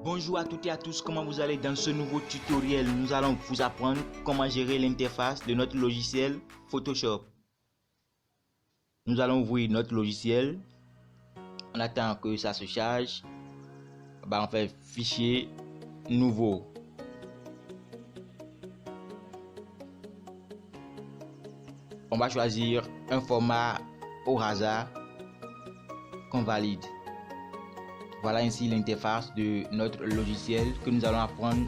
Bonjour à toutes et à tous, comment vous allez? Dans ce nouveau tutoriel, nous allons vous apprendre comment gérer l'interface de notre logiciel Photoshop. Nous allons ouvrir notre logiciel. On attend que ça se charge. On fait fichier nouveau. On va choisir un format au hasard qu'on valide. Voilà ainsi l'interface de notre logiciel que nous allons apprendre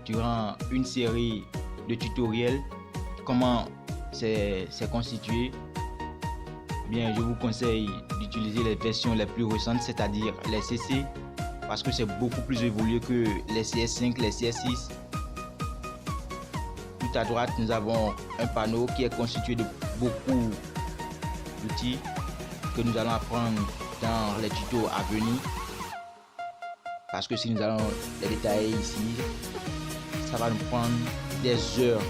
durant une série de tutoriels. Comment c'est constitué. Bien, je vous conseille d'utiliser les versions les plus récentes, c'est-à-dire les CC, parce que c'est beaucoup plus évolué que les CS5, les CS6. Tout à droite, nous avons un panneau qui est constitué de beaucoup d'outils que nous allons apprendre dans les tutos à venir. Parce que si nous allons les détailler ici, ça va nous prendre des heures.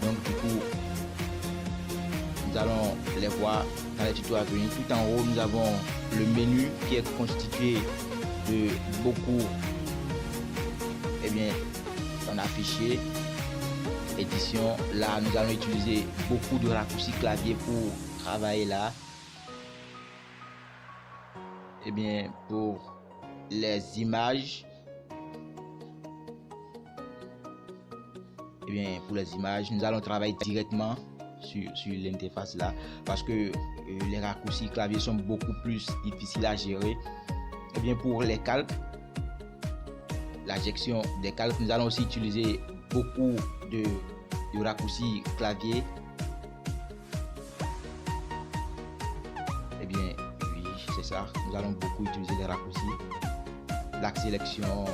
Donc du coup, nous allons les voir dans les tutos à venir. Tout en haut, nous avons le menu qui est constitué de beaucoup, on a fichier, édition. Là, nous allons utiliser beaucoup de raccourcis clavier pour travailler là. Pour les images, pour les images, nous allons travailler directement sur l'interface là, parce que les raccourcis clavier sont beaucoup plus difficiles à gérer. Pour les calques, la gestion des calques, nous allons aussi utiliser beaucoup de raccourcis clavier. Oui, c'est ça, nous allons beaucoup utiliser les raccourcis. La sélection,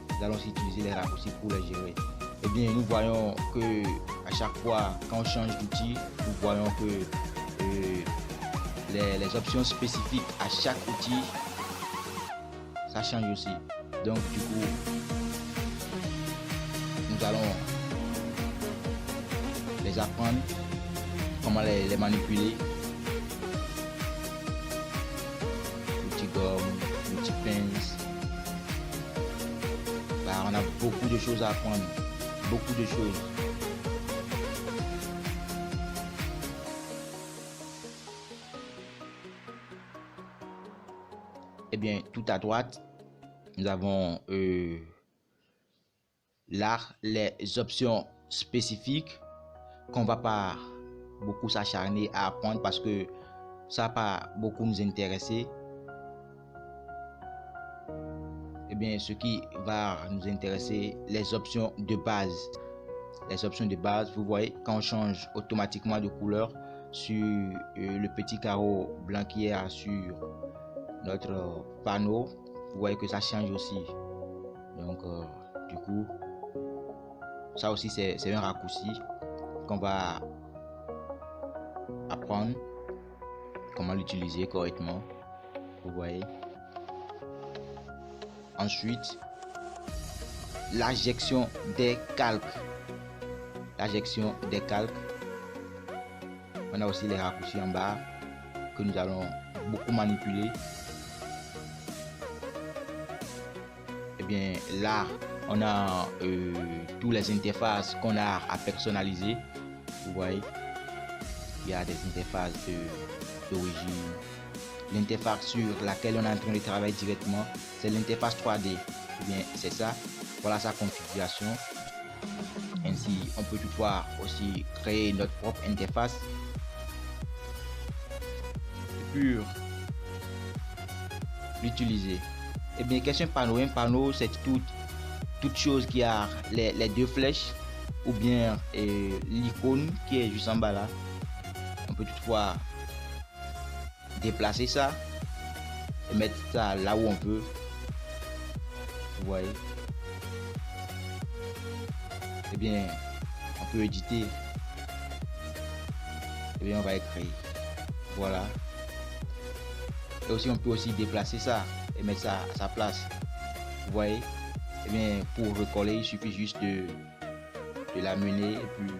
nous allons aussi utiliser les raccourcis pour les gérer. Nous voyons que à chaque fois quand on change d'outil, nous voyons que les options spécifiques à chaque outil, ça change aussi. Donc du coup, nous allons les apprendre comment les manipuler. L'outil gomme, l'outil pince. On a beaucoup de choses à apprendre, beaucoup de choses. Tout à droite, nous avons là les options spécifiques qu'on va pas beaucoup s'acharner à apprendre parce que ça va pas beaucoup nous intéresser. Ce qui va nous intéresser, les options de base. Les options de base, vous voyez, quand on change automatiquement de couleur sur le petit carreau blanc qui est sur notre panneau, vous voyez que ça change aussi. Donc du coup, ça aussi c'est un raccourci qu'on va apprendre comment l'utiliser correctement, vous voyez. Ensuite, la gestion des calques. La gestion des calques. On a aussi les raccourcis en bas que nous allons beaucoup manipuler. Là, on a toutes les interfaces qu'on a à personnaliser. Vous voyez, il y a des interfaces d'origine. L'interface sur laquelle on est en train de travailler directement, c'est l'interface 3D. C'est ça. Voilà sa configuration. Ainsi, on peut toutefois aussi créer notre propre interface. Pour l'utiliser. Qu'est-ce qu'un panneau? Un panneau, c'est toute chose qui a les deux flèches ou bien l'icône qui est juste en bas là. On peut toutefois déplacer ça et mettre ça là où on peut. Vous voyez. On peut éditer. On va écrire. Voilà. Et aussi on peut aussi déplacer ça et mettre ça à sa place. Vous voyez. Pour recoller, il suffit juste de l'amener et puis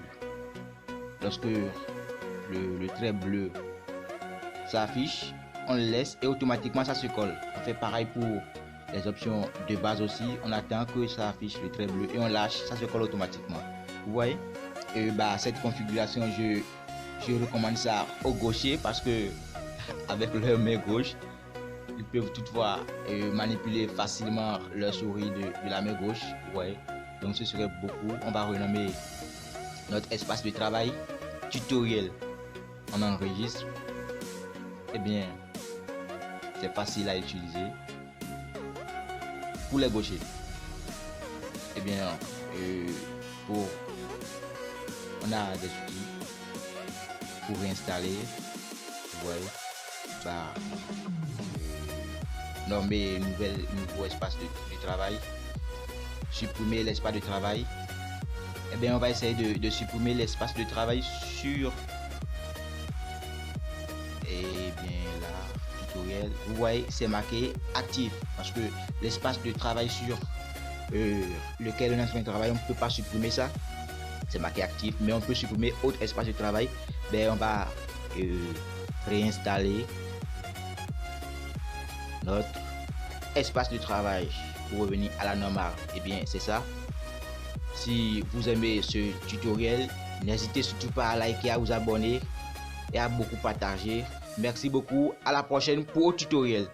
lorsque le trait bleu s'affiche, on le laisse et automatiquement ça se colle. On fait pareil pour les options de base aussi, on attend que ça affiche le trait bleu et on lâche, ça se colle automatiquement. Vous voyez, cette configuration, je recommande ça aux gauchers parce que avec leur main gauche, ils peuvent toutefois manipuler facilement leur souris de la main gauche. Vous voyez, donc ce serait beaucoup. On va renommer notre espace de travail tutoriel. On enregistre. Eh bien, c'est facile à utiliser pour les gauchers. Eh bien, on a des outils pour réinstaller. Vous voyez, nommer nouveau espace de travail, supprimer l'espace de travail. Eh bien, on va essayer de supprimer l'espace de travail sur tutoriel. Vous voyez, c'est marqué actif parce que l'espace de travail sur lequel on est en train de travailler, on ne peut pas supprimer ça. C'est marqué actif, mais on peut supprimer autre espace de travail. On va réinstaller notre espace de travail pour revenir à la normale. Et bien, c'est ça. Si vous aimez ce tutoriel, n'hésitez surtout pas à liker, à vous abonner et à beaucoup partager. Merci beaucoup. À la prochaine pour le tutoriel.